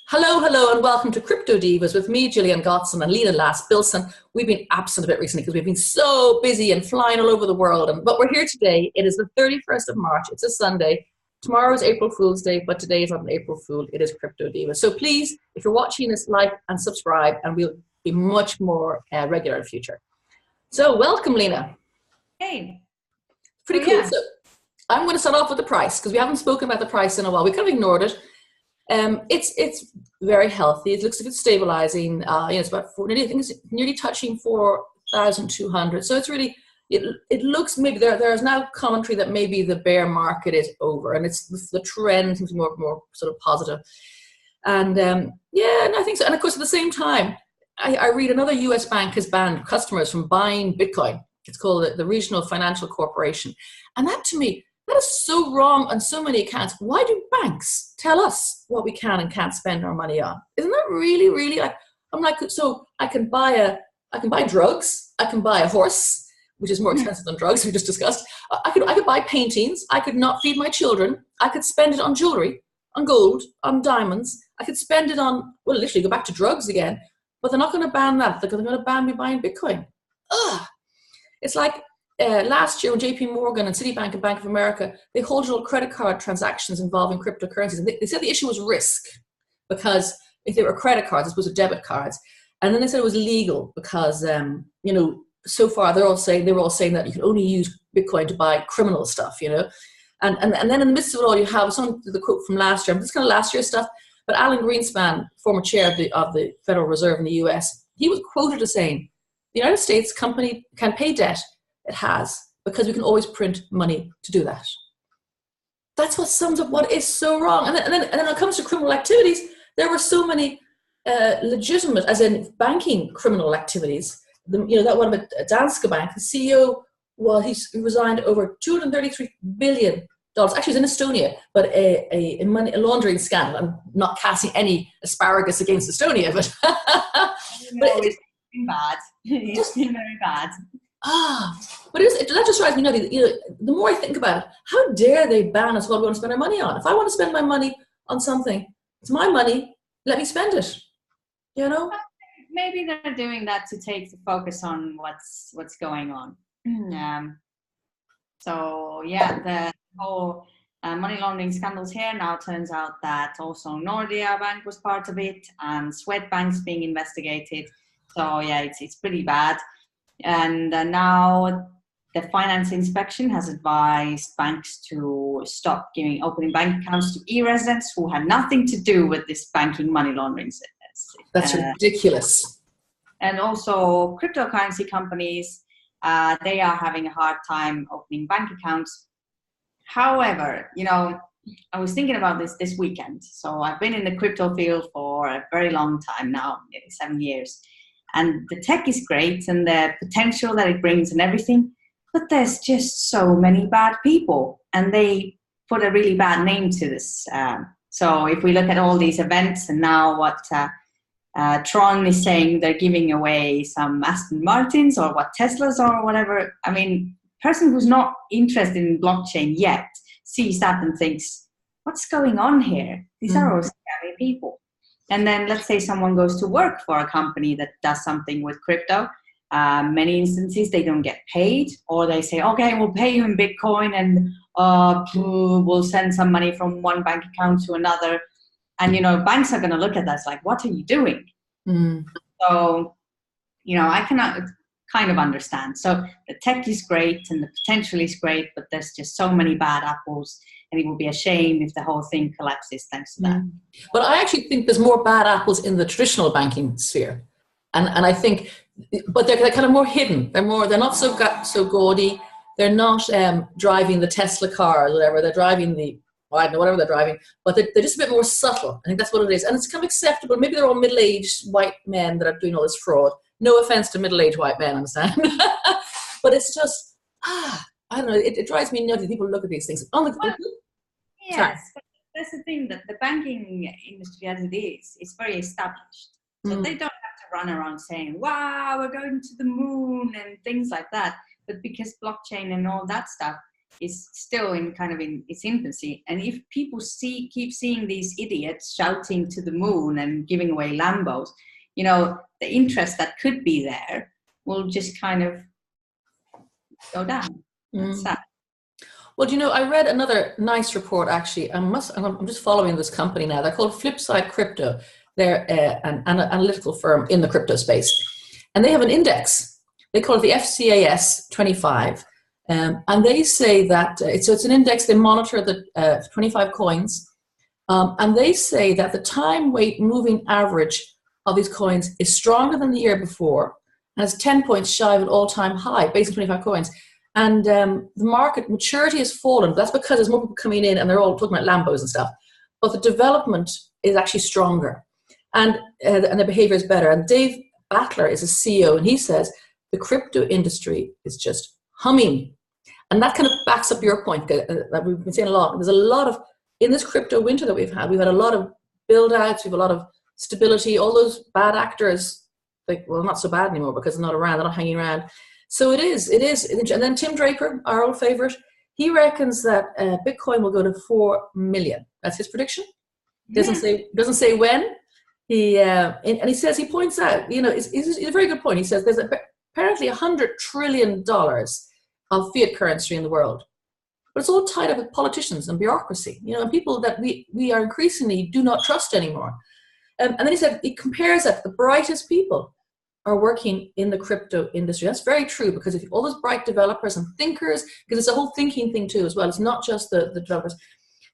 Hello, hello, and welcome to Crypto Divas with me, Gillian Godsils, and Lena Bilson. We've been absent a bit recently because we've been so busy and flying all over the world. But we're here today. It is the 31st of March. It's a Sunday. Tomorrow is April Fool's Day, but today is not an April Fool. It is Crypto Divas. So please, if you're watching this, like and subscribe, and we'll be much more regular in the future. So welcome, Lena. Hey. Pretty cool. Yeah. So I'm going to start off with the price because we haven't spoken about the price in a while. We kind of ignored it. It's very healthy. It looks like it's stabilizing. It's about I think it's nearly touching 4,200. So it's really, it looks maybe there's now commentary that maybe the bear market is over, and it's the trend seems more sort of positive. And and I think so. And of course, at the same time, I read another U.S. bank has banned customers from buying Bitcoin. It's called the Regional Financial Corporation, and that to me, that is so wrong on so many accounts. Why do banks tell us what we can and can't spend our money on? Isn't that really, really like, I'm like, so I can buy drugs, I can buy a horse, which is more expensive than drugs, we just discussed. I could buy paintings, I could not feed my children, I could spend it on jewelry, on gold, on diamonds, I could spend it on, well, literally go back to drugs again, but they're not going to ban that, they're going to ban me buying Bitcoin. Ugh. It's like, last year when JP Morgan and Citibank and Bank of America, they halted all credit card transactions involving cryptocurrencies. And they said the issue was risk because if they were credit cards, as opposed to debit cards. And then they said it was legal because, so far they were all saying that you can only use Bitcoin to buy criminal stuff, And then in the midst of it all, you have the quote from last year. This is kind of last year's stuff. But Alan Greenspan, former chair of the Federal Reserve in the US, he was quoted as saying, the United States company can pay debt. It has, because we can always print money to do that. That's what sums up what is so wrong. And then when it comes to criminal activities, there were so many legitimate, as in banking criminal activities. That one with Danske Bank, the CEO, well, he resigned over $233 billion. Actually, it was in Estonia, but a money laundering scandal. I'm not casting any asparagus against Estonia, but it's been bad. It's been very bad. But that just drives me nuts. The more I think about it, how dare they ban us what we want to spend our money on? If I want to spend my money on something, it's my money. Let me spend it. Maybe they're doing that to take the focus on what's going on. The whole money laundering scandals here now turns out that also Nordea Bank was part of it, and Swedbank's being investigated. So yeah, it's pretty bad. And now the finance inspection has advised banks to stop opening bank accounts to e-residents who had nothing to do with this banking money laundering. That's ridiculous. And also cryptocurrency companies, they are having a hard time opening bank accounts. However, I was thinking about this weekend. So I've been in the crypto field for a very long time now, maybe 7 years. And the tech is great and the potential that it brings and everything, but there's just so many bad people and they put a really bad name to this. So if we look at all these events and now what Tron is saying, they're giving away some Aston Martins or what Teslas or whatever. I mean, person who's not interested in blockchain yet sees that and thinks, what's going on here? These are all scary people. And then let's say someone goes to work for a company that does something with crypto. Many instances they don't get paid, or they say, okay, we'll pay you in Bitcoin and we'll send some money from one bank account to another. And, banks are going to look at that like, what are you doing? So, I cannot kind of understand. So the tech is great and the potential is great, but there's just so many bad apples. And it will be a shame if the whole thing collapses thanks to that. But I actually think there's more bad apples in the traditional banking sphere. And I think, but they're kind of more hidden. They're not so gaudy. They're not driving the Tesla car or whatever. They're driving whatever they're driving. But they're just a bit more subtle. I think that's what it is. And it's kind of acceptable. Maybe they're all middle-aged white men that are doing all this fraud. No offense to middle-aged white men, I understand. But it's just, I don't know, it drives me nuts. People look at these things. Yes, but that's the thing, that the banking industry as it is very established. So they don't have to run around saying, wow, we're going to the moon and things like that. But because blockchain and all that stuff, is still in its infancy. And if people keep seeing these idiots shouting to the moon and giving away Lambos, the interest that could be there will just kind of go down. That's sad. Well, I read another nice report, actually. I'm just following this company now. They're called Flipside Crypto. They're an analytical firm in the crypto space. And they have an index. They call it the FCAS 25. And they say that, it's an index, they monitor the 25 coins. And they say that the time weight moving average of these coins is stronger than the year before, and it's 10 points shy of an all-time high based on 25 coins. And the market maturity has fallen. That's because there's more people coming in and they're all talking about Lambos and stuff. But the development is actually stronger, and the behavior is better. And Dave Battler is a CEO, and he says the crypto industry is just humming. And that kind of backs up your point that we've been saying a lot. There's a lot of, in this crypto winter that we've had a lot of build outs, we have a lot of stability. All those bad actors, not so bad anymore because they're not around, they're not hanging around. So it is. And then Tim Draper, our old favorite, he reckons that Bitcoin will go to 4 million. That's his prediction. Doesn't say when. And he says, he points out, it's a very good point. He says there's apparently $100 trillion of fiat currency in the world, but it's all tied up with politicians and bureaucracy, and people that we are increasingly do not trust anymore. And then he compares that the brightest people are working in the crypto industry. That's very true, because if all those bright developers and thinkers, because it's a whole thinking thing too as well. It's not just the developers.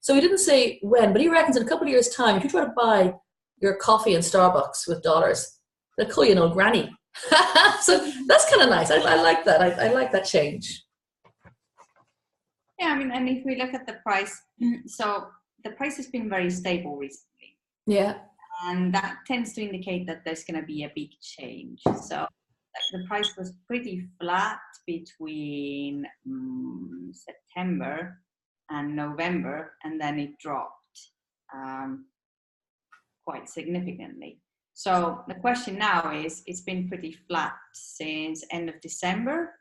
So he didn't say when, but he reckons in a couple of years' time, if you try to buy your coffee in Starbucks with dollars, they'll call you an old granny. So that's kind of nice. I like that. I like that change. Yeah, and if we look at the price, so the price has been very stable recently. Yeah. And that tends to indicate that there's going to be a big change. So the price was pretty flat between September and November, and then it dropped quite significantly. So the question now is, it's been pretty flat since end of December.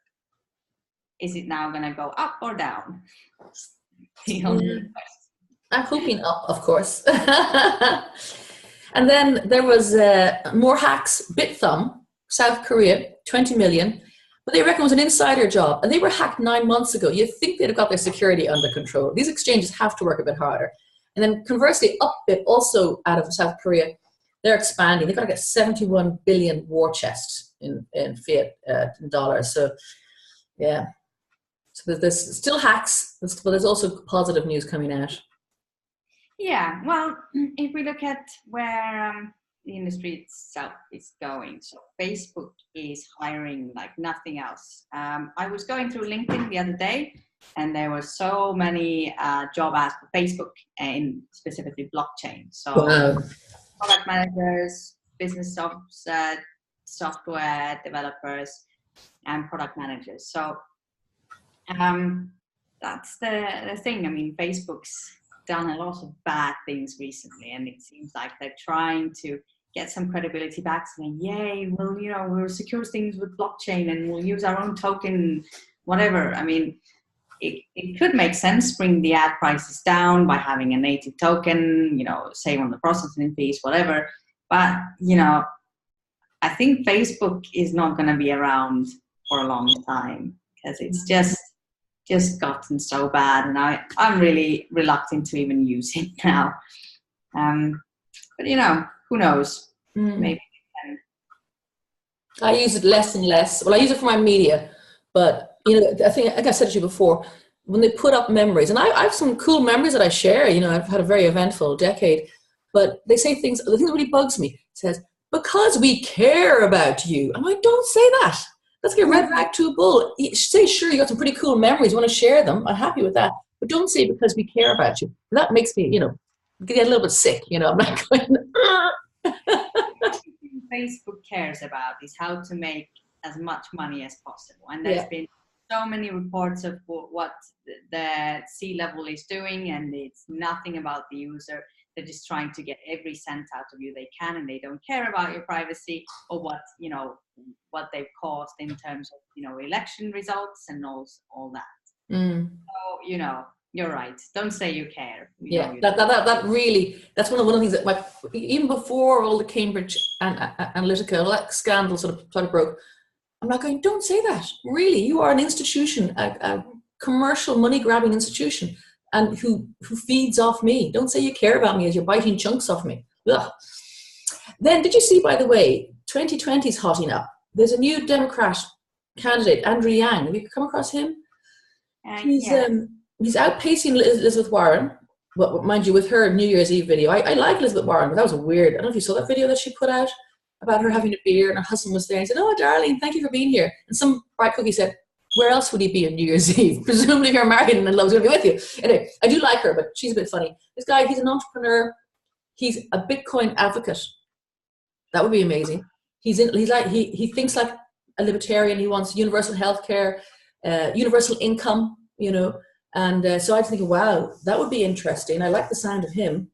Is it now going to go up or down? I'm hoping up, of course. And then there was more hacks. BitThumb, South Korea, 20 million. But they reckon it was an insider job. And they were hacked 9 months ago. You'd think they'd have got their security under control. These exchanges have to work a bit harder. And then conversely, Upbit, also out of South Korea, they're expanding. They've got to get 71 billion war chests in fiat in dollars. So, yeah. So there's still hacks, but there's also positive news coming out. Yeah, well, if we look at where the industry itself is going, so Facebook is hiring like nothing else. I was going through LinkedIn the other day, and there were so many job ads for Facebook, and specifically blockchain. So product managers, business software developers, and product managers. So that's the thing. Facebook's done a lot of bad things recently, and it seems like they're trying to get some credibility back, saying, yay, well, we'll secure things with blockchain and we'll use our own token, whatever. It could make sense, bring the ad prices down by having a native token, save on the processing fees, whatever. But, I think Facebook is not going to be around for a long time, because it's just gotten so bad, and I'm really reluctant to even use it now. But who knows? Maybe I use it less and less. Well, I use it for my media, but I think I said it to you before, when they put up memories, and I have some cool memories that I share. I've had a very eventful decade, but they say things. The thing that really bugs me, says, because we care about you. I'm like, don't say that. Let's get red rag to a bull. Say, sure, you got some pretty cool memories. You want to share them. I'm happy with that. But don't say because we care about you. And that makes me, get a little bit sick. I'm not going, Facebook cares about is how to make as much money as possible. And there's been so many reports of what the C-level is doing, and it's nothing about the user. They're just trying to get every cent out of you they can, and they don't care about your privacy or what they've caused in terms of election results and all that. So, you know, you're right. Don't say you care. Yeah, that really, that's one of the things that even before all the Cambridge Analytica all that scandal sort of broke, I'm not going, don't say that. Really, you are an institution, a commercial money grabbing institution, and who feeds off me. Don't say you care about me as you're biting chunks off me. Ugh. Then, did you see, by the way, 2020 is hotting up. There's a new Democrat candidate, Andrew Yang. Have you come across him? He's outpacing Elizabeth Warren, but mind you, with her New Year's Eve video. I like Elizabeth Warren, but that was weird. I don't know if you saw that video that she put out about her having a beer and her husband was there and he said, "Oh, darling, thank you for being here." And some bright cookie said, "Where else would he be on New Year's Eve? Presumably you're married and in love, he's going to be with you." Anyway, I do like her, but she's a bit funny. This guy, he's an entrepreneur. He's a Bitcoin advocate. That would be amazing. He thinks like a libertarian. He wants universal healthcare, universal income, you know. And so I was thinking, wow, that would be interesting. I like the sound of him.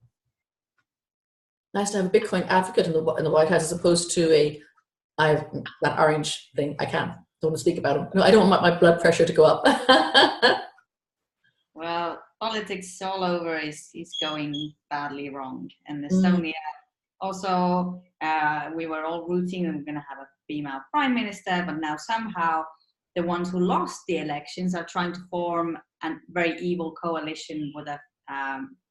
Nice to have a Bitcoin advocate in the White House as opposed to that orange thing. Don't want to speak about him. No, I don't want my blood pressure to go up. Well, politics all over is going badly wrong. And Estonia also, we were all rooting and we're going to have a female prime minister, but now somehow the ones who lost the elections are trying to form a very evil coalition with a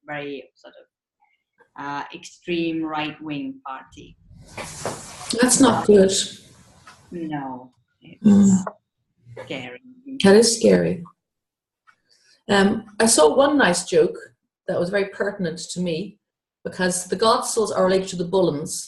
very sort of extreme right-wing party. That's not good. No, it's scary. That is scary. I saw one nice joke that was very pertinent to me because the Godsils are related to the Bullens.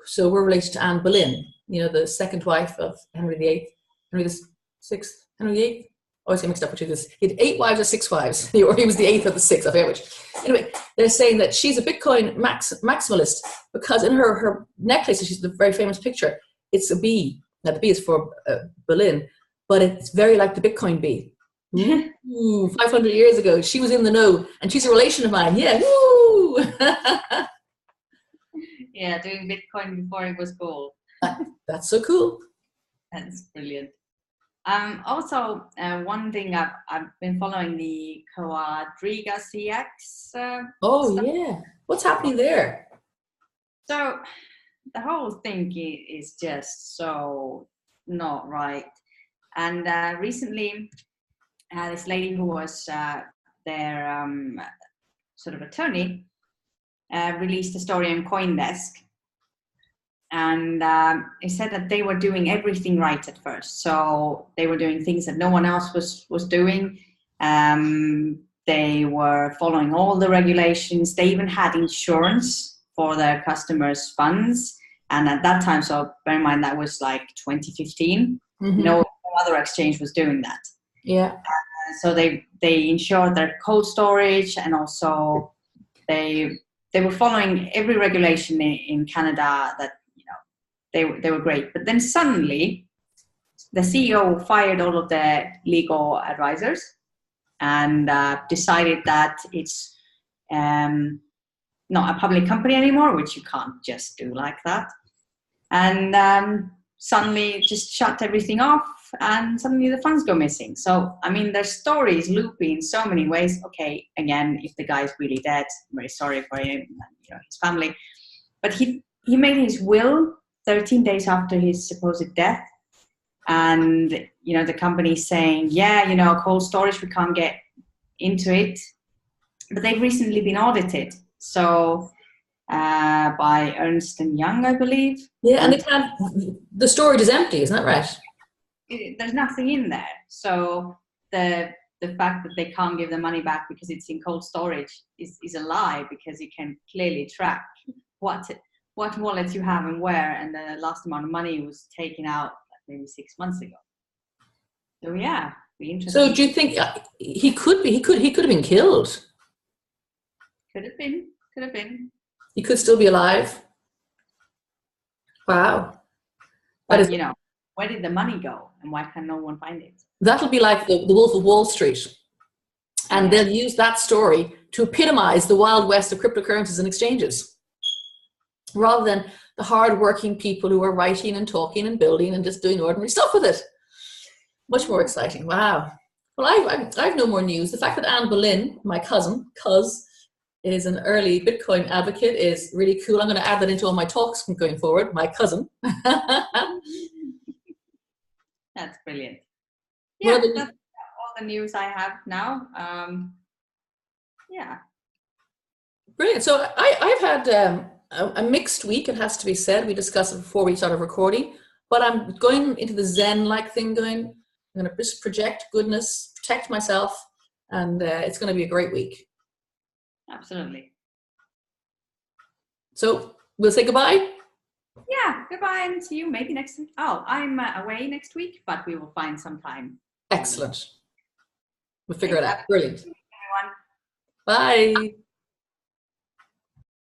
So we're related to Anne Boleyn, you know, the second wife of Henry VIII, Henry VI, Henry VIII. Always get mixed up between this. He had 8 wives or 6 wives, or he was the 8th or the 6th, I forget which. Anyway, they're saying that she's a Bitcoin maximalist because in her necklace, she's the very famous picture, it's a bee. Now the bee is for Berlin, but it's very like the Bitcoin bee. 500 years ago, she was in the know, and she's a relation of mine. Yeah, woo! Yeah, doing Bitcoin before it was cool. That's so cool. That's brilliant. Also, one thing I've been following the Quadriga CX. Stuff. Yeah. What's happening there? So the whole thing is just so not right. And recently, this lady who was their sort of attorney released a story on CoinDesk. And it said that they were doing everything right at first. So they were doing things that no one else was doing. They were following all the regulations. They even had insurance for their customers' funds. And at that time, so bear in mind, that was like 2015. No other exchange was doing that. Yeah. So they insured their cold storage, and also they were following every regulation in Canada that, they were great. But then suddenly the CEO fired all of the legal advisors and decided that it's not a public company anymore, which you can't just do like that. And suddenly just shut everything off, and suddenly the funds go missing. So, I mean, their story is loopy in so many ways. Okay, again, if the guy's really dead, I'm very sorry for him and his family. But he made his will 13 days after his supposed death. And, the company's saying, cold storage, we can't get into it. But they've recently been audited. So by Ernst & Young, I believe. Yeah, and the storage is empty, isn't that right? There's nothing in there. So the fact that they can't give the money back because it's in cold storage is a lie, because you can clearly track what wallets you have and where, and the last amount of money was taken out maybe 6 months ago. So yeah, be interesting. So do you think he could have been killed? Could have been. He could still be alive. Wow. But where did the money go, and why can no one find it? That'll be like the Wolf of Wall Street. And they'll use that story to epitomize the Wild West of cryptocurrencies and exchanges, rather than the hard-working people who are writing and talking and building and just doing ordinary stuff with it. Much more exciting. Wow. Well, I've no more news. The fact that Anne Boleyn, my cousin, is an early Bitcoin advocate is really cool. I'm going to add that into all my talks going forward. My cousin. That's brilliant. Yeah, that's all the news I have now. Yeah. Brilliant. So I've had a mixed week, it has to be said. We discussed it before we started recording, but I'm going into the Zen-like thing going. I'm going to just project goodness, protect myself, and it's going to be a great week. Absolutely. So we'll say goodbye. Yeah, goodbye and see you maybe next week. Oh, I'm away next week, but we will find some time. Excellent. We'll figure it out. Brilliant. Everyone. Bye.